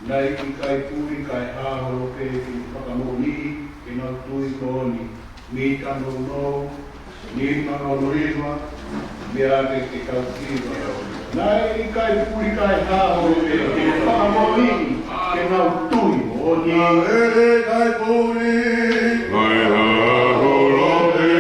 Nai ki kai pui kai hahoro ke ki whakamoni, ke nau tui koni, mi tano no, ni mano riwa, me ake ke kau kiwa. Nai ki kai pui kai hahoro ke ki whakamoni, ke nau tui koni. Kai pui, kai hahoro ke,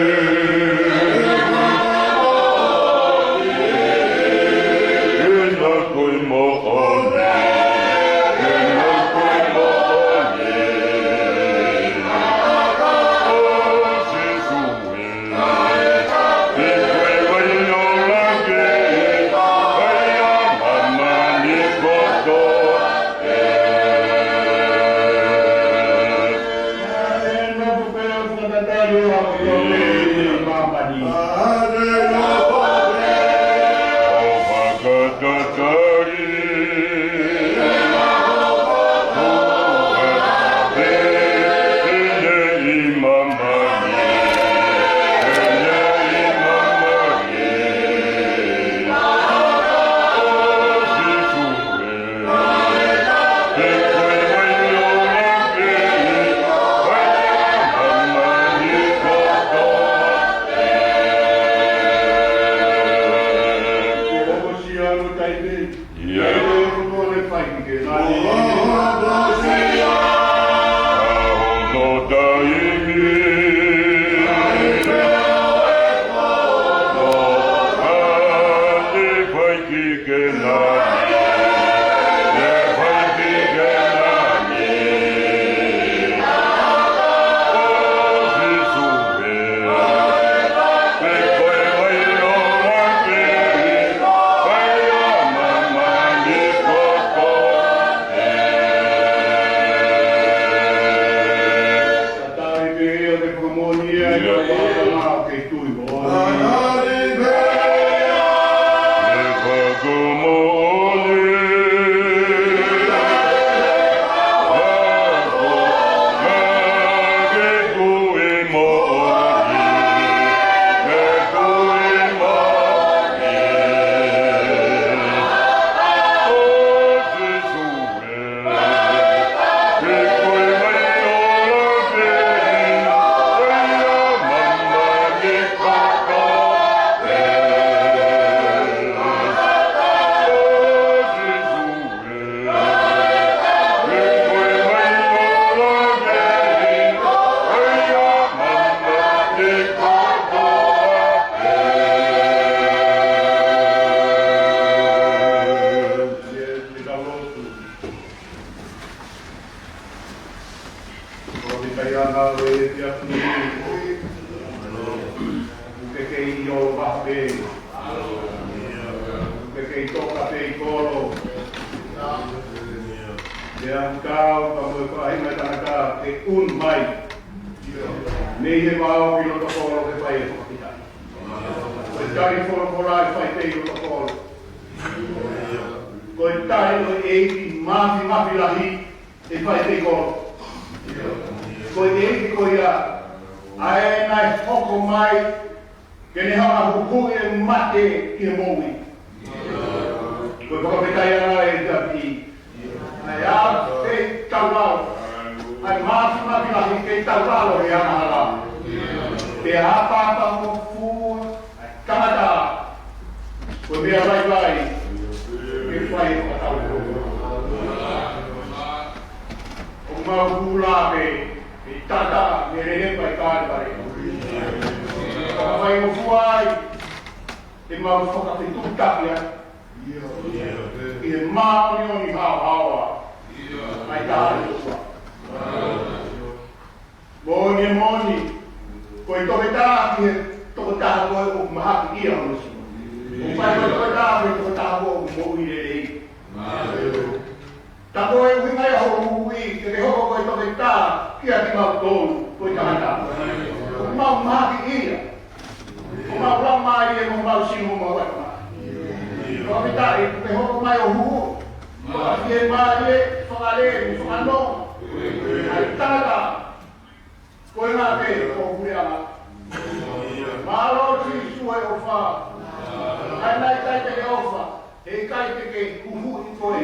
Ai mai kai te ofa, he kai te ke kuhu i koe,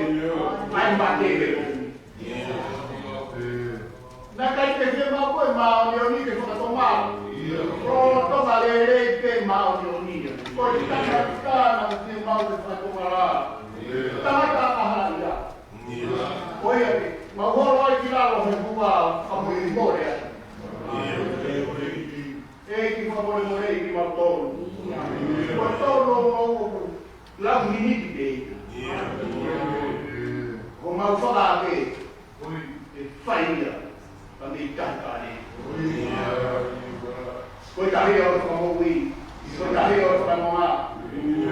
ai ma te ke. Na kai te fia mau koe mau ni oni ke whakato mau. O tonga le rei te mau ni oni. Koe tanga tāna o te mau te whakato mara. Tāta ahara ia. Koe ake, ma horo ai ki raro he hua whamu i more ake. E ki whamore more i ki mau tōru. Koe tōru o lau miniti te ika. Ko mau whakake, e whaia. Kami tangkane. Koe tahi o whamaui, koe tahi o whamonga,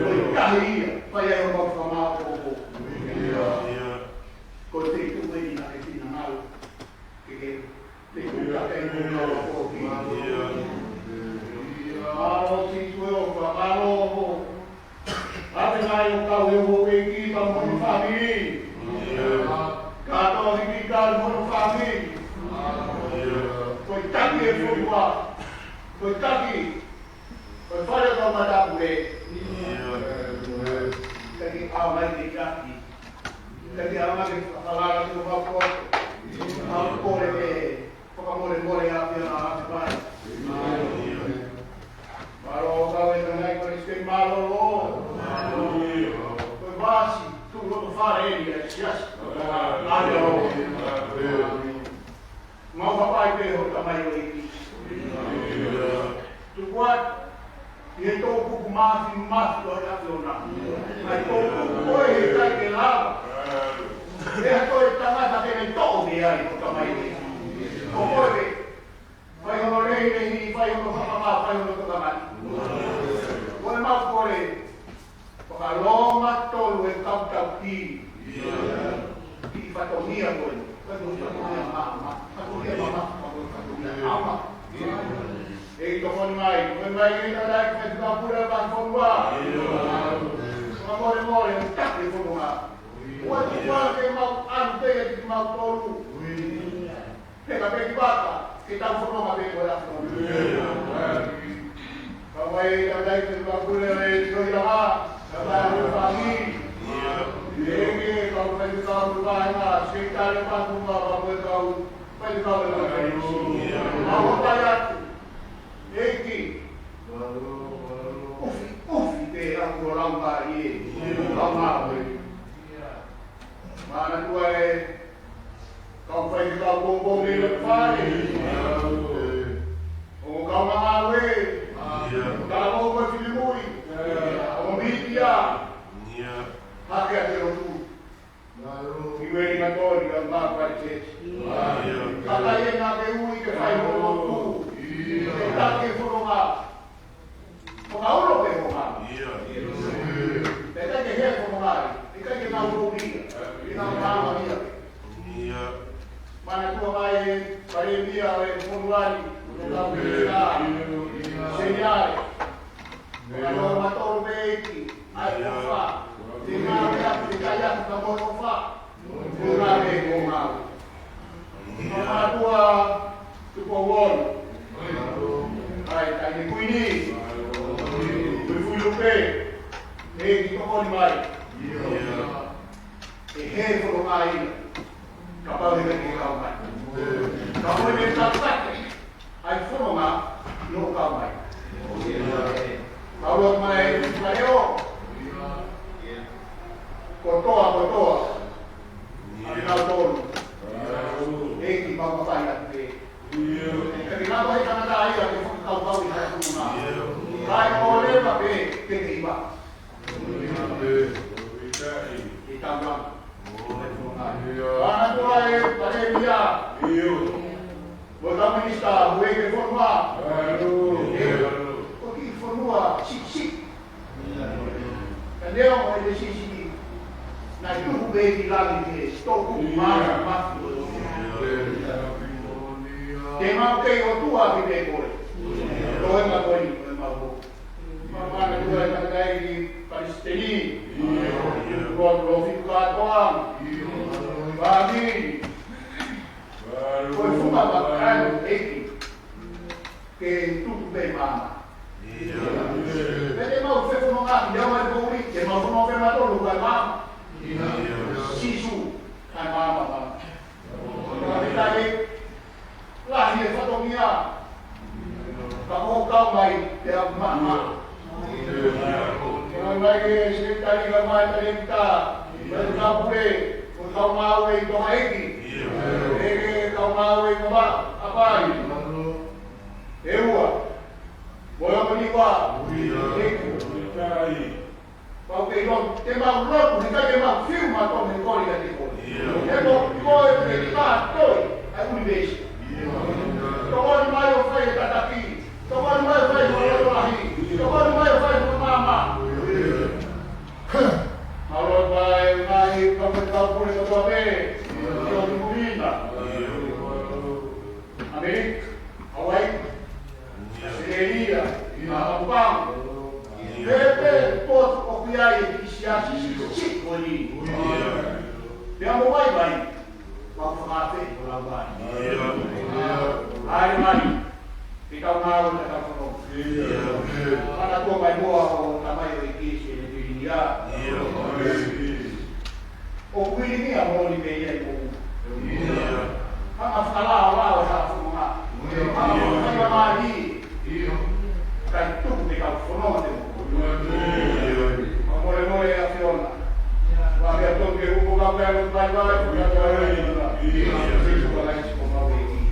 koe tahi whaia o whamā kōko. Koe te tuwe ni na e tina mau, ke te kuka kei kūna o kōki. Aro si tue o whamaro o, ate ngai o kau e o e ki pa mono whami. Kato hiki ka mono whami. Koe taki e whurua, koe taki, koe whare kau matapu e. Taki au mai te taki, taki au mai te whakarara te whakua, au kore e, whakamore more a pia na ate pai. Maro o kau e tangai koe skei maro o. Koe vasi, tu roto whare e ni a siasi. Ate o. Mau papai pe ho tamai o iki. Tu kuat, e tō kuku mafi o ia whiona. Ai tō kuku koe he kai ke lava. E ha koe tangata te me tō me ai o tamai o iki. O koe pe, whai hono rei rehi, whai hono whakama, whai hono tukamani. Koe mau kore, whakaloma tolu e tau ki. Ki whatomia koe. Ei tofoni mai, koe mai e tarai koe te kapura pa whonua. Koe more more, e take whonua. Koe te kua ke mau anu te e te mau tolu. Peka peki bata, ke tau whonua pe koe a whonua. Koe mai e tarai koe te kapura e te koe a tarai koe whangi. Ege, kau pai kau rupaina, sekitar empat rumah bawa kau pai kau lagi. Mau bayar, egi. Ufi te aku orang bari, kau mau. Mana tua kau pai kau bombong di depan. Oh kau mau kau mau filmui, kau media. Hake ate o tu. Iwe ni matori ka mā pariteti. Kakai e ngā te ui ke whai hono o tu. Ke take whononga. Whonga uro pe whonga. Te kai ke hea whononga. Te kai ke ngā uro ria. Te ngā māma ria. Mana tua mai e pare mia e whonuari. Ngā pēra. Señare. Ngā no matoru me eki. Ai whā. Te ngā mea te kai atu ka mono wha. Te ngā me ko ngā. Ngā mātua tuko wonu. Ai, kai ne kuini. Tui fuilupe. E ki tokoni mai. E he whono ngā ina. Ka pau he ki kau mai. Ka moe me tātate. Ai whono ngā no kau mai. Kau rot mai ka reo. Kotoa. Ani nau tolu. Eki pau papai ate. Kaki nau hei kanata ai ate whakakau pau i hea kunga. Kai o lewa pe te iwa. I tau ana tua e pare mia. O tau minista hue ke whonua. O ki whonua sik. Ka leo mo e te sik. Na tuhu behi lagi te stoku mara mafu. Te mau kei o tua ki te koe. Koe ma koe ni koe ma ho. Mana tua e takai ki Palestini. Koe lo fitu katoa. Bagi. Koe fuma makano eki. Ke tutu be mama. Te mau fe funo ngā ki au e kouri. Te mau funo fe matolu koe mama. Sisu, kai mama. Dari lahir satu dunia. Kamu kau baik tiap mama. Lagi sekali ramai kita berkabule kau mau itu lagi. Kau mau itu apa ini? Ewa. Boleh meniwa. Kau bilang tembak rot, kita tembak film atau mengkori dari kau. Tembak kau kita kau, aku dibes. Kau ni mayu fai tataki, kau ni mayu fai berolahi, kau ni mayu fai bermama. Kalau baik naik kau boleh kau be, kau tungguina. Amin. Awai. Seria, abang. Pepe pot kopiai isiasi sik koni. Dia mau baik. Kau mengafe berlawan. Hari mari kita mau kita tolong. Karena tua baik buah sama yang ikis ini dia. Oh ini apa ni meja itu? Apa salah Allah semua. Apa mari? Kan tu kita fono tu. Mole a Fiona. Va a to que hubo una pena en Taiwán, ya te voy a ayudar. Y eso con la chico más bien.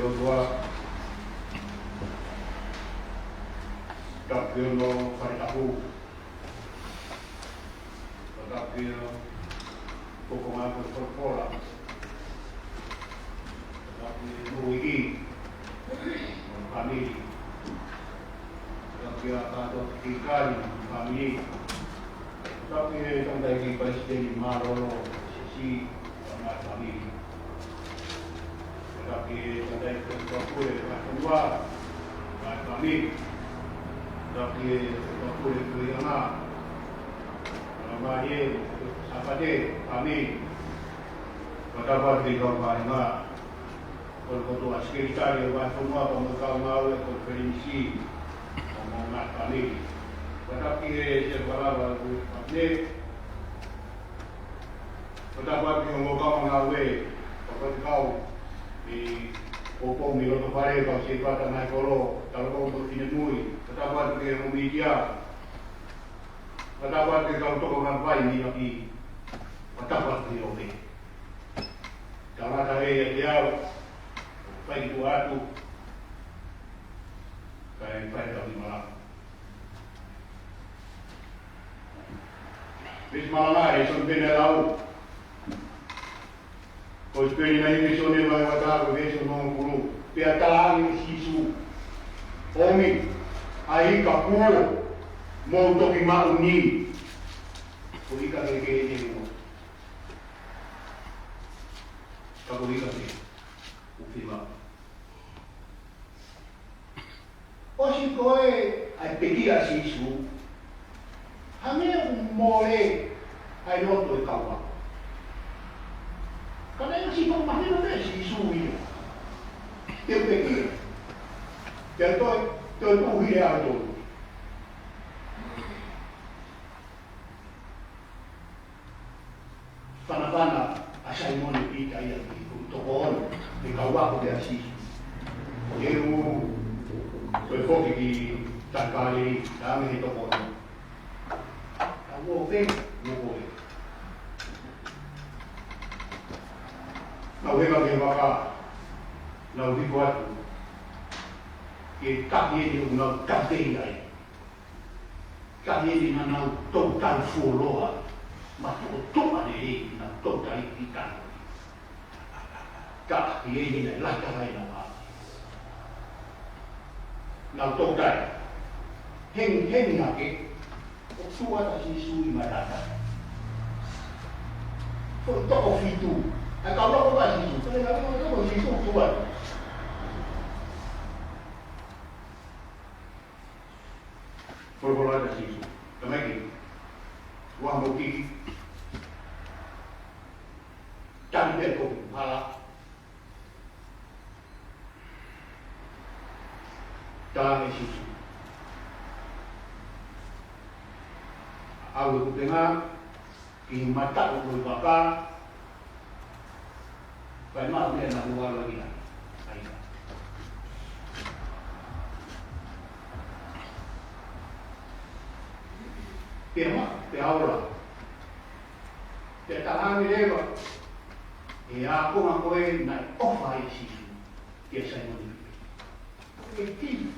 o tua tapio no whaitahu. Tapio koko mai ko korpora. Tapio nuiki. Kami. Tapio kato kikali kami. Tapio tandai ki presiden Marolo sisi kami. Tapi tandai kepulih kedua kami. Tapi kepulih kelima. Kami apa deh kami dapat di kampanye kalau sekitar yang semua pemegang malu konferensi omongan kami. Tetapi sebagai update dapat diomongkan mengawe kau di opong di kota Pare kau sifat naik kolo kalau kau bertinamui dapat di media dapat di kau tokohan baik ni lagi dapat di oke. Kalau ada dia baik itu aku kayak baik di malam. Bis malam hari sampai lalu. Pois pedi na emissão de vai botar o vejo no guru. Piatalang sisu. Omi aí kapuo monto ki mauni. Poi ka ke ni mo. Kapoi ka ke. Ufima. Osi koe ai pedia sisu. Hame mole ai loto e kawa. Karena yang sifat mahir ada sisu ini, dia pergi, dia tu hilang tu. Pana asal mana kita yang untuk orang dikawal dia sisu. Dia berfokus di tangkali kami itu orang. Kamu okey, boleh. Nawe ka baka nawe buat ke kaki ni una kaki ni kaki ni na total follow ma to ani na total ikan kaki ni na la ka na total heng na ke suwa ta si sui marata to ofitu. Kalau kau masih itu, kalau kau masih itu tuan. Kalau ada sisu, kemana? Wah mungkin cantik kau malah. Jangan sisu. Aku dengar di mata aku bakal. Banyak dia nak luar lagi lah. Dia mak, dia awal. Dia tahan dia apa? Ya aku ngakuin nak offer isi. Dia saya mau. Itu.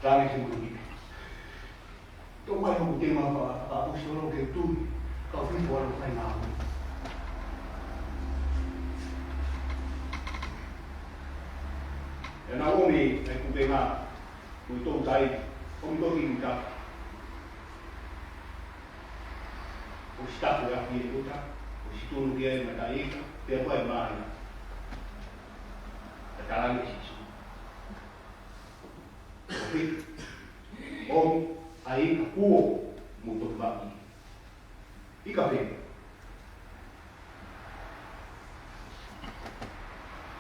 Jangan sembunyi. Tu macam tema apa suruh ke tu. Kau pun boleh main nama. Dan aku ni, aku dengar untuk saya, untuk kita, ustaz yang dia itu, ustaz dia macam ini, dia buat mana? Sekarang ni situ. Okey, air aku untuk bagi. Ika pe.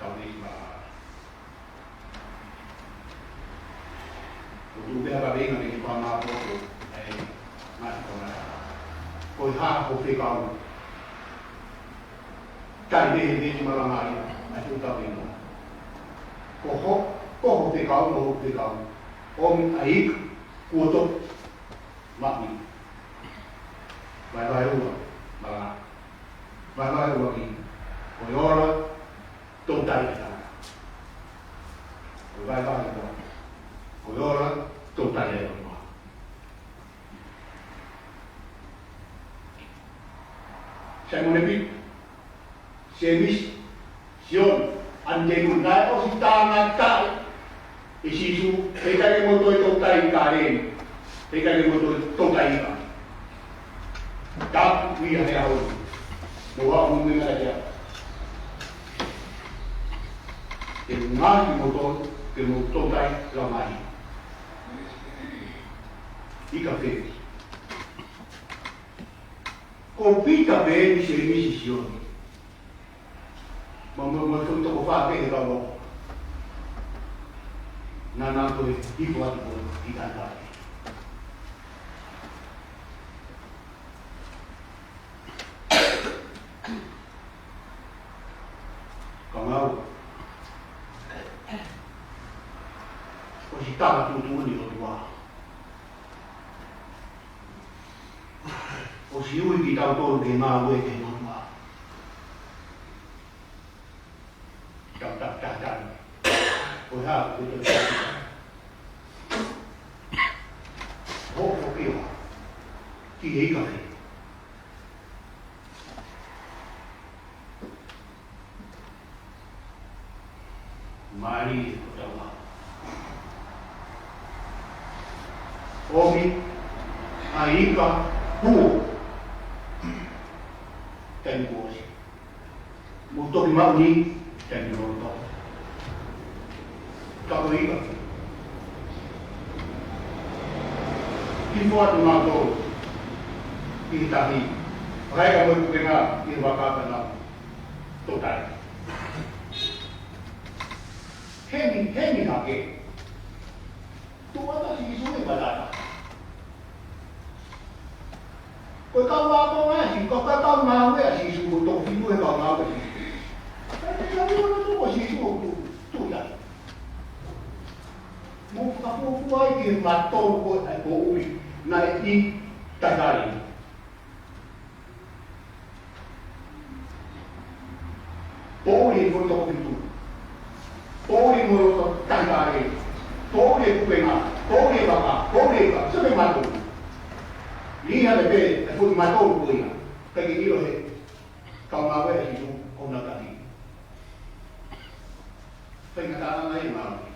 Kau ni mah. Untuk dia apa benda ni kau nak buat? Macam mana? Kau kau pe kau. Cari dia cuma ramai. Macam tu benda. Kau pe kau. Air kuat mati. Bye-bye rumah, malah. Bye-bye rumah ini. monebit. Semis, Sion, Andenun, na o si tangat ka. Isisu, kaya mo to itong tayo ka rin. Kaya mo to itong tayo ka. Tap, wiya kaya ako. Nawa mo nga kaya. Kaya mo to, kaya mo itong tayo lamay. Ika feliz. Compita bene se decisioni. Ma tutto può fare che dopo non ha dato i quattro di cantare. Kamau. Così stava tutto unico qua. O si ui ki tau tōru ke ngā ue ke ngā. Tau. O hā, o te tau. Hōwho ke wā. Ki hei ka he. Māri e ko tau wā. Omi, a ika, hua. Tem coisa. Motor de mauni, tem motor. Tahu iba. Kimuat motor. Kita ni. Mereka berkenal di waktu dalam total. Hemi hake. Tu ada si suwe balada. Kau tahu apa masih? Kau tahu mana sih suku tu? Ibu yang kau tahu sih. Tapi yang mana tu masih suku tu ya. Mau buat ini matau buat aku ui naik di tagari. Boleh foto itu. Boleh foto tagari. Boleh kupenga. Boleh baka. Sampai matu. Liha le be, e fu matou kuia. Kaki ilo he, kau mawe e hitu, o na kaki. Whai ngatana nai mawe.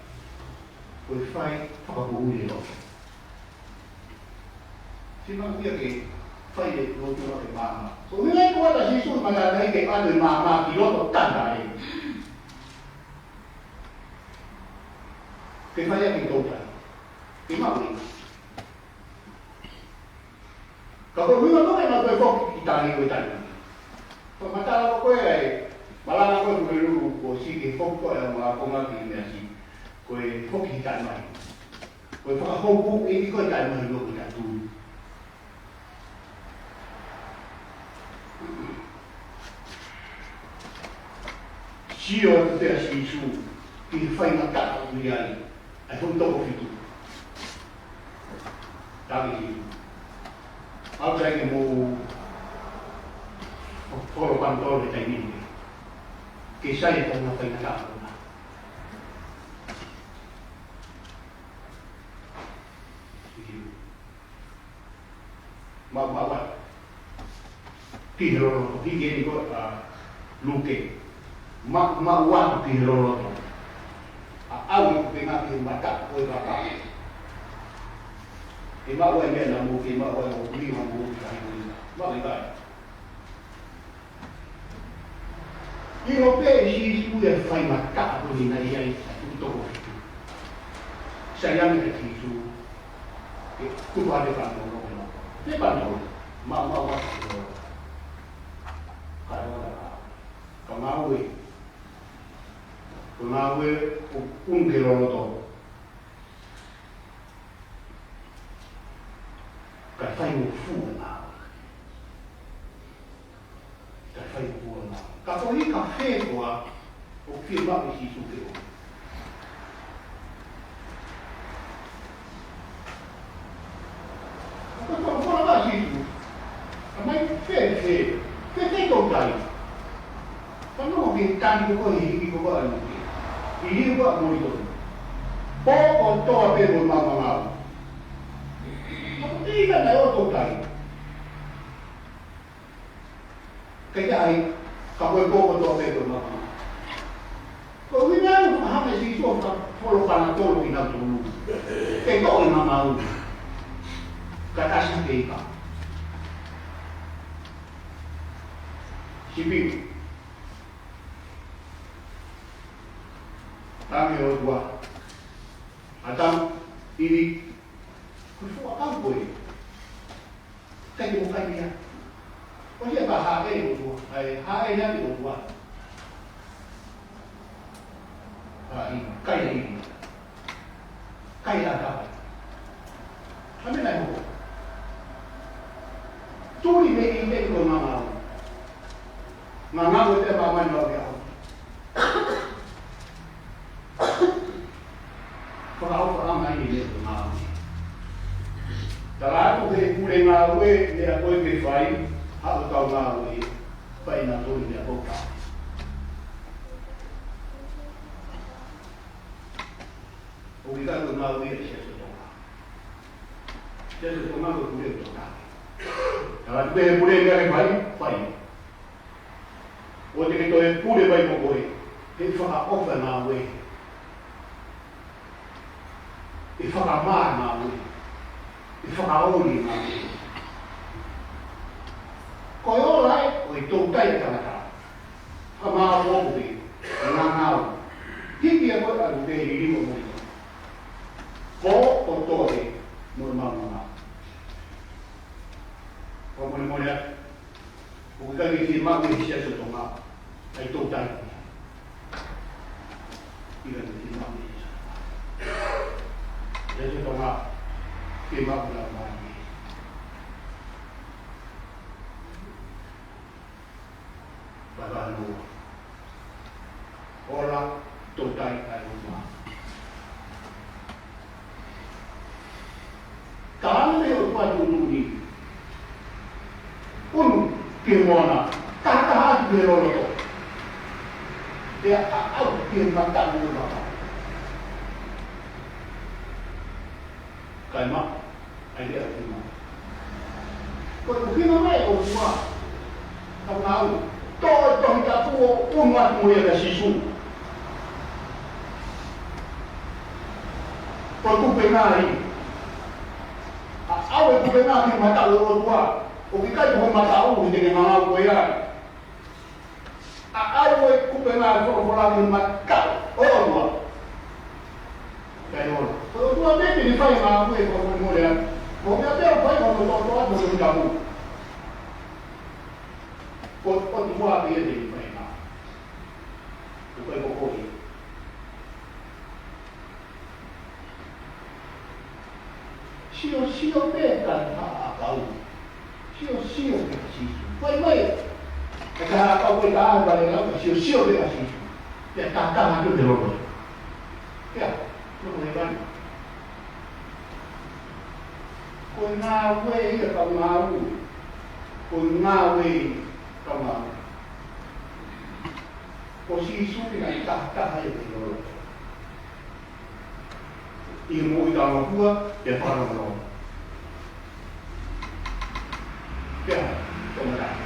Koe whai, whakakuhui e lo. Sima kia ke, whai e lo tira ke mama. So ngai kua ta sisu, mana nai ke anu mama, ki loto tanda e. Ke whai a ki tautai. Ke mawe. Kalau kita tu kan nak berfok kita ni kita. Pemata aku ni, malah aku dulu bosi ke fok aku yang aku ngaji ni asi. Kau fok kita ni. Kau fok aku ini kau jangan mahu kita tu. Siapa tu asi su, kita fai nak aku ni ali. Aku tak boleh itu. Tapi aku lagi mau follow control di ini. Kisah itu nak kena tahu. Maaf. Tihro, ini kau luke. Maaf tihro. Aku pengen mata kau apa? Ima wa me na mu ki ma wa mu ni ma mu ka ni ma le ba io pe si su e fai ma ka ko ni na ia tutto ko sai ya mi ki su e ku va de fa no no ne ba no ma wa ka ma we un che lo to ka fai mo fu na ka ko ni ka fe ko o fi ba si su ke ko ba si su mai fe ko dai ka no bin tan ko hi ko ba ni ko mo ri po ko to pe mo ma Tidak ada orang tahu. Kaya ay kapoy ko to pero mama. Kung ina ha may siso ka polo ka na tolo ina tulu. Kaya ko ina mau. Katasin kay ka. Sipi. Tami o dua. Atam ini kufu akam boy. Kaya mo kaya. Kasi ba hae mo ay hae na mo dua. Ai kaya ini. Kaya dapat. Kami na mo. Tuli me inte ko mama. Mama mo te mama no ya. Kalau orang ini dia mengaum. Kalau aku boleh ngawe, dia boleh berfai, aku tahu ngawe, fai nak tu dia buka. Kita tu ngawe dia sesuatu. Sesuatu ngawe boleh buka. Kalau dia boleh dia berfai, fai. Waktu kita boleh berfai boleh, kita faham apa ngawe. E whakamā ngā ui, e whakaori ngā ui. Ko e orai, o i tōtai e tangata, whamā wōpui, ngā ngāu, hiki a koe aru te hirimo mōi. Ko o tōre, mōi māma ngā. Ko mōi mōi a, o ki kaki ki māu i hisia sa tō ngā, ai tōtai. Ira ni ki māu i hisia. Jadi tengah timak dalam lagi. Baru orang total rumah. Kalau lepas dulu ni, pun kemana? Kata berolo. Dia out kemana dulu. Kaimak, ada apa? Kalau kita mai orang, tahu, toh kita tu umat mulia dah sisu. Kalau penari, awak penari mata orang tua, kita juga mata orang dengan orang tua. Awak penari orang mata orang tua. Kalau tua bebe ni fai mahu e kau mula, kau biar fai kau tua boleh kamu. Kau tua dia ni fai mahu, bukan kau ni. Sio beka tak kau, sio beka sih. Fai, kalau kau beritahu balik kau sio beka sih, dia tak ada berapa. Ya. Kemudian, kau ngawe ke kau ngawe, posisi dengan tak ada yang ilmu dalam gua dia faham belum? Ya, kemudian,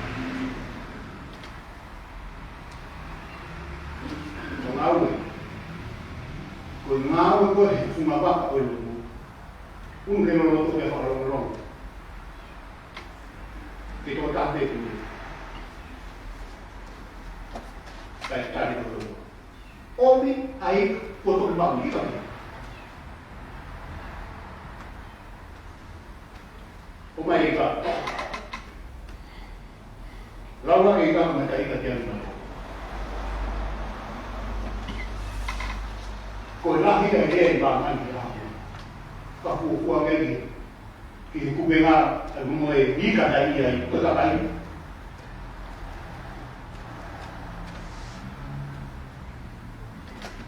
kau ngawe. Kau ngawe kau cuma apa kau itu? Kalau tu dia orang. Kita tak ada itu. Baik cari dulu. Oni air foto lama ni kan? Oh my God. Lawan kita mencari kajian. Kau nak kita dia bangan dia. Kapu kuang lagi, kita kubena mulai ikan lagi, kita lagi.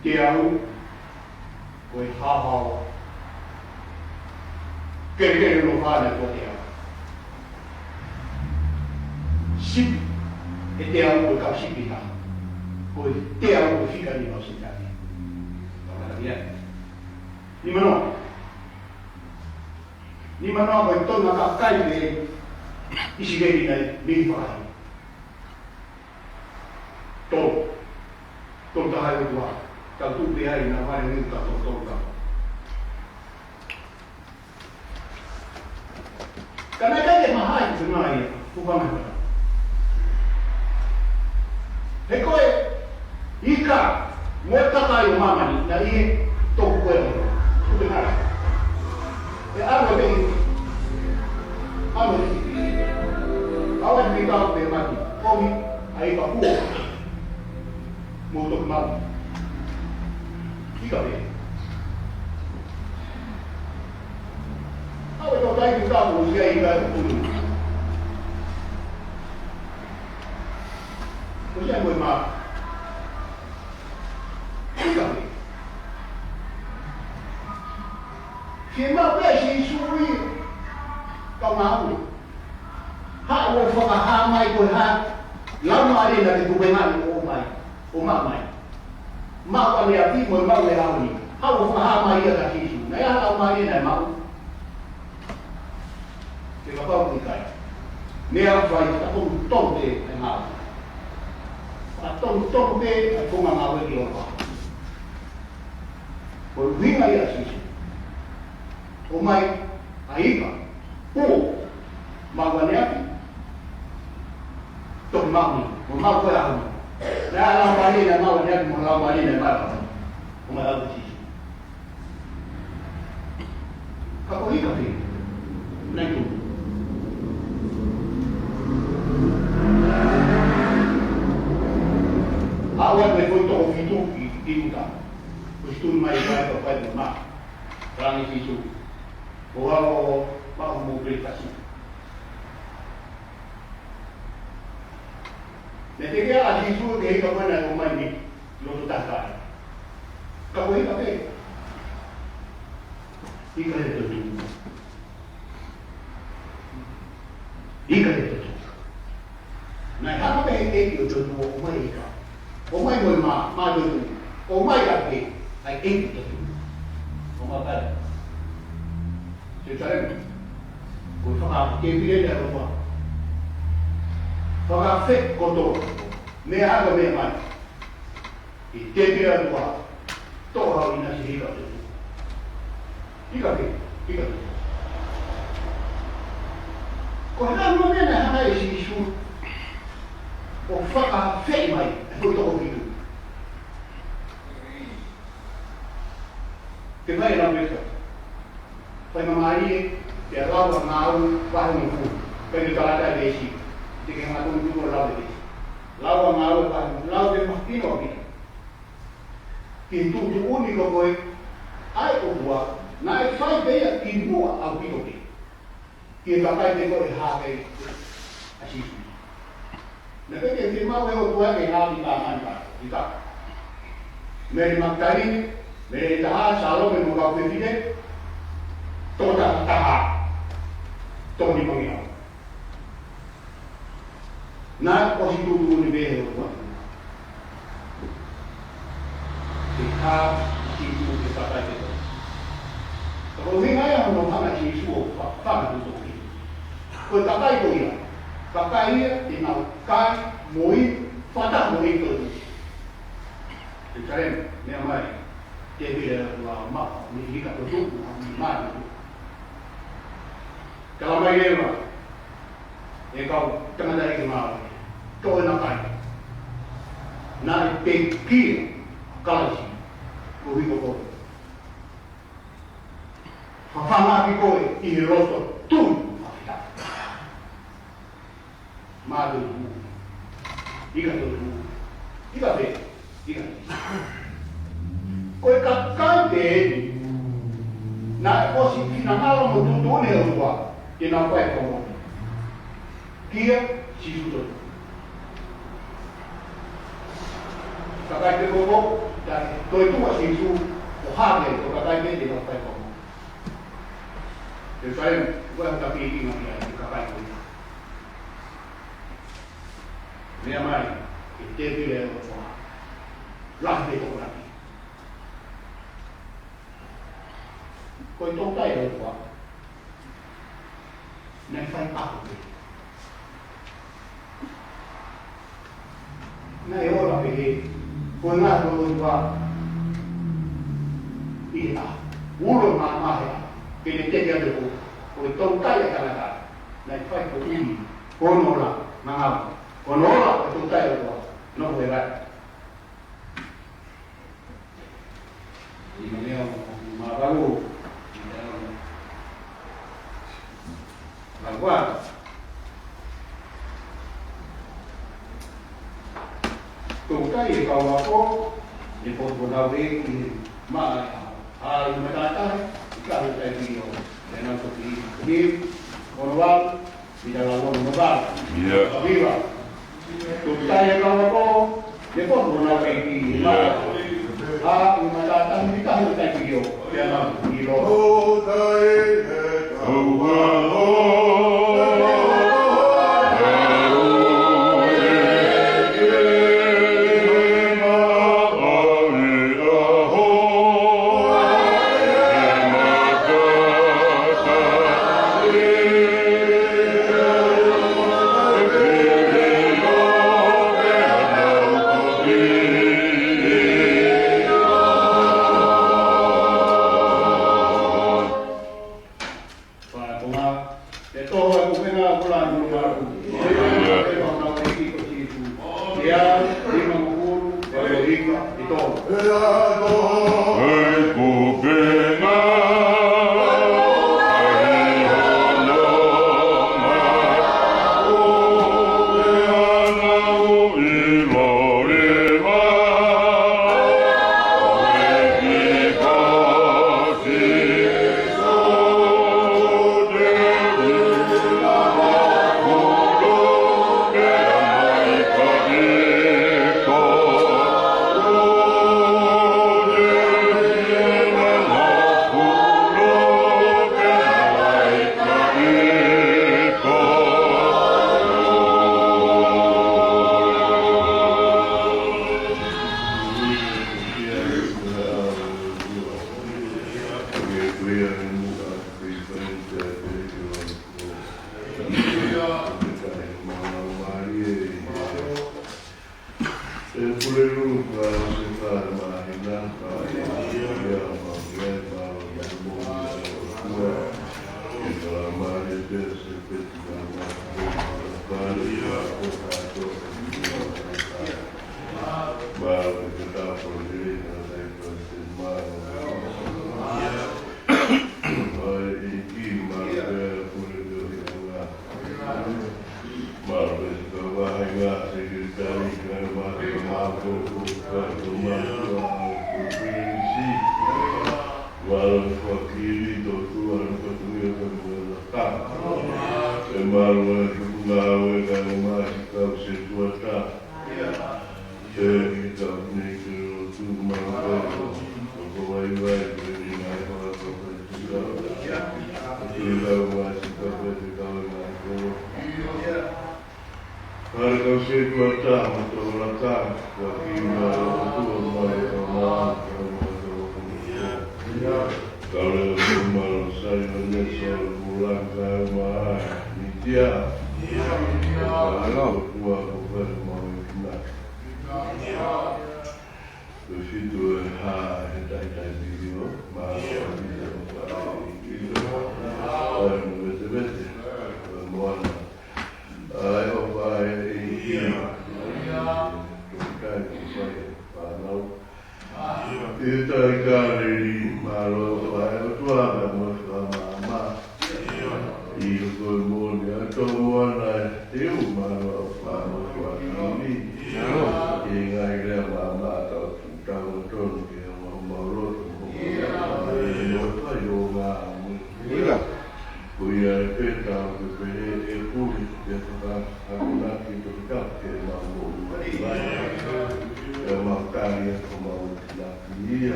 Dia kau hal, kerja lupa ada dia. Sip, dia kau kasih kita, kau dia kau fikir ni masih jadi. Orang dia, ni mana? Ni mana kau itu nak kai ni, isi gini ni, ni faham. tol tayo tua tau tu be ai na vai ni ta tol ta kana ka ke mahai sunai ku ba ma he koe ika mo takai mama ni na i to ko e ku be na e aro be amo ni awan ni ka be mati komi ai pa ku mo to ma ika be awan to dai ka mo si ai ka ku ko ya mo ma ika be Firma peixe suri kau mau. Hak wo fa ha mai ko ha. Lau mai na ke kubengan o mai. O ma mai. Ma ko le ati mo ma le au ni. Ha wo fa ha mai ya ki su. Na ya au mai na mau. Ke ka pau ni kai. Ne au vai ta ko ton de ai mau. Pa ton de ko ma mau ki o pa. Ko vinga ya si. O mai aipa o maguaneapi to mami o mau ko ahu na la mari na maguaneapi mo la mari na ba o mai ahu si ka ko ika pe na tu awan me foi to fitu ki ta o stu mai vai to pai ma rani fitu o mau mobilitasi. Nanti dia ada isu dia ke mana rumah ni, lo tu tak tahu. Kau ini apa? Ikan itu tu. Ikan itu tu. Nah, apa yang itu tu rumah ikan. Rumah itu ma tu. Rumah ikan ni, ai itu tu. Rumah apa? Sekarang, kau faham kebiri dia rumah. Faham fek kotor, mehar mehman. Kebiri rumah, toh hal ini sih hidup tu. Hidup. Kau nak mana nak hai isu, kau faham fek mai, kau tahu itu. Kemana nak mereka? Pai mamari ya lawa mau wa mu fu pe kala ta desi dike ma tu tu lawa desi lawa mau wa lawa de mastino bi pintu tu único foi ai o bua na fai be ya pintu au pito bi que capaz de ko ha be assim na pe que firma o bua que ha bi ta man ba ita me magtarin me ta salo me mo ka pe toda taha toni mangiau na positu ni be ho kita situ kita pakai kalau ni ngaya mo phama chi su phama tu tu ko ta kai ko ya ta kai ni na kai moi fata moi ko ni karen ni amai ke bi la ma ni ka to tu ma kalau mai lema kau tengah dari kemana kau nak kai na peki kalau si kau hidup kau fama kau ini rosto tu madu ikan tu ikan be ikan kau kakak deh na posisi nama lo tu ni orang que não vai como kia si sudo kakai te gogo dan toi tu si su o hage o kakai te não vai como eu sai gua ta pi ni ngai kakai ko minha mãe que teve o lá de ko lá ko to tai do ko nem faz papo dele. Na e ora pe ko na ko wa ina ulo ma ke le te ya de ko to ta ya kana ka na fai ko ni ko no la na ko no la to ta ya ko no we ra ni leo ma ba lo la guarda tu kai ka wa ko ni po na ve ki ma ai ma ta ta ka ta ni yo na ko ni ko wa di dalam lo ba viva tu kai ka wa ko ni po na ve ki ma ma ta ta ni ka ta ni yo ya na ni lo o dai o wa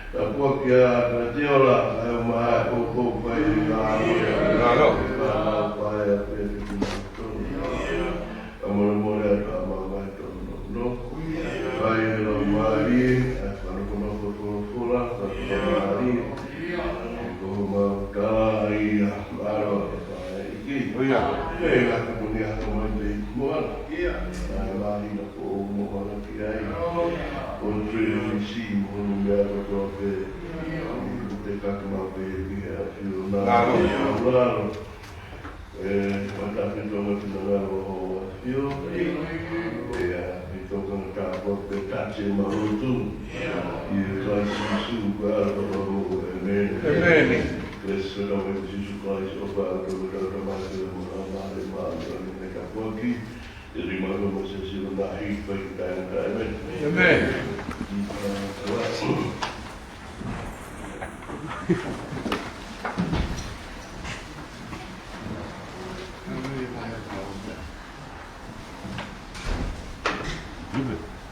Tapua kia ka teola, ai o maa o kou pai i ngā amoia. Ngalo. Ngā pai a pia ki tuna tonu. Ka mora mora ka mamai tonu no. Pai e no maari, a whanoko no kotono fura, ka maari. Ko mau ka i a maro e pai iki. Oia. E la ka muni a ko mai te moana. Ai maari na ko o mohana ki ai. On really see when we have a drop it. They got them out there, we have you know. Claro. Quando a gente toma tudo na rua, eu estou com o carro de táxi maluco. E vai se subir para o Amém. Crescer não é preciso mais para o mais de uma daqui a pouco. Ele mandou você se não rir para que caia. Amém.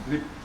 Lip.